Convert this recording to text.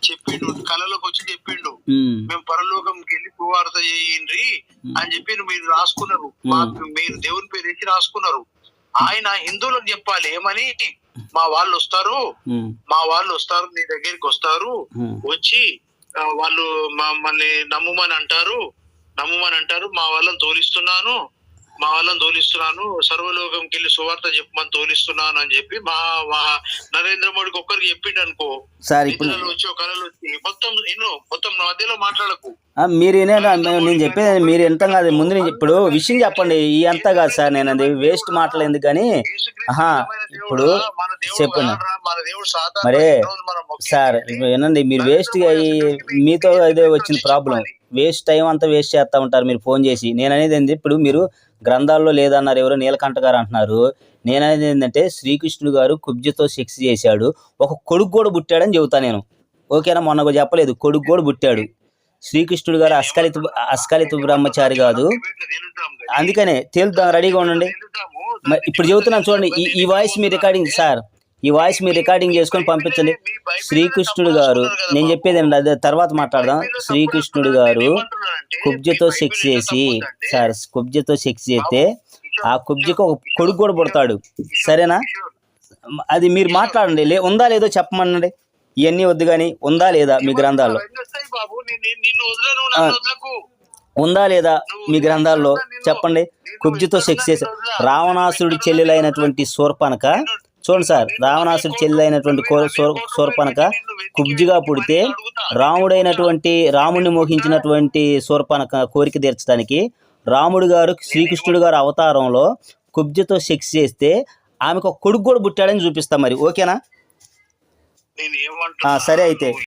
చెప్పిండు, కళలోకి వచ్చి చెప్పిండు, మేము పరలోకంకి వెళ్ళి సువార్త చేయండి అని చెప్పి మీరు రాసుకున్నారు. మీరు దేవుని పేరు ఎత్తి రాసుకున్నారు. ఆయన హిందువులకు చెప్పాలి ఏమని, మా వాళ్ళు వస్తారు నీ దగ్గరికి వస్తారు, వచ్చి వాళ్ళు మమ్మల్ని నమ్ముమని అంటారు, మా వాళ్ళని తోలిస్తున్నాను సర్వలోకంకి వెళ్ళి సువార్త చెప్పమని తోలిస్తున్నాను అని చెప్పి మా నరేంద్ర మోడీకి ఒక్కరికి చెప్పిండు అనుకో, వచ్చి కళలు వచ్చి మొత్తం మధ్యలో మాట్లాడకు. మీరు నేను చెప్పేది మీరు ఎంత కాదు, ముందు నుంచి ఇప్పుడు విషయం చెప్పండి. ఈ అంతా కాదు సార్, నేను అది వేస్ట్ మాటలు ఎందుకు కానీ ఇప్పుడు చెప్పండి. మరే సార్ వినండి, మీరు వేస్ట్ మీతో ఇదే వచ్చిన ప్రాబ్లం, వేస్ట్ టైం అంతా వేస్ట్ చేస్తూ ఉంటారు మీరు ఫోన్ చేసి. నేను అనేది ఏంటి, ఇప్పుడు మీరు గ్రంథాల్లో లేదన్నారు, ఎవరో నీలకంఠ గారు అంటున్నారు. నేను అనేది ఏంటంటే శ్రీకృష్ణుడు గారు కుబ్జతో సెక్స్ చేశాడు, ఒక కొడుకు కూడా పుట్టాడని చెబుతా నేను. ఓకేనా, మొన్న చెప్పలేదు, కొడుకు కూడా పుట్టాడు. శ్రీకృష్ణుడు గారు అస్కలిత బ్రహ్మచారి కాదు, అందుకనే తేలుతాం, రెడీగా ఉండండి. ఇప్పుడు చెబుతున్నాను చూడండి, ఈ వాయిస్ మీ రికార్డింగ్ సార్, ఈ వాయిస్ మీరు రికార్డింగ్ చేసుకొని పంపించండి. శ్రీకృష్ణుడు గారు, నేను చెప్పేది అదే తర్వాత మాట్లాడదాం. శ్రీకృష్ణుడు గారు కుబ్జతో సెక్స్ చేసి సార్, కుబ్జతో సెక్స్ చేస్తే ఆ కుబ్జకు ఒక కొడుకు కూడా పుడతాడు, సరేనా? అది మీరు మాట్లాడండి, ఉందా లేదో చెప్పమనండి. ఇవన్నీ వద్దు కానీ ఉందా లేదా మీ గ్రంథాల్లో, ఉందా లేదా మీ గ్రంథాల్లో చెప్పండి. కుబ్జతో సెక్స్ చేసి రావణాసురుడి చెల్లెలైనటువంటి శూర్పణఖ, చూడండి సార్, రావణాసుడి చెల్లెలైనటువంటి శూర్పణఖ కుబ్జిగా పుడితే రాముడిని మోహించినటువంటి శూర్పణఖ కోరిక తీర్చడానికి రాముడు గారు శ్రీకృష్ణుడు గారు అవతారంలో కుబ్జతో సెక్స్ చేస్తే ఆమెకు ఒక కొడుకు కూడా పుట్టాడని చూపిస్తాం. మరి ఓకేనా? సరే అయితే.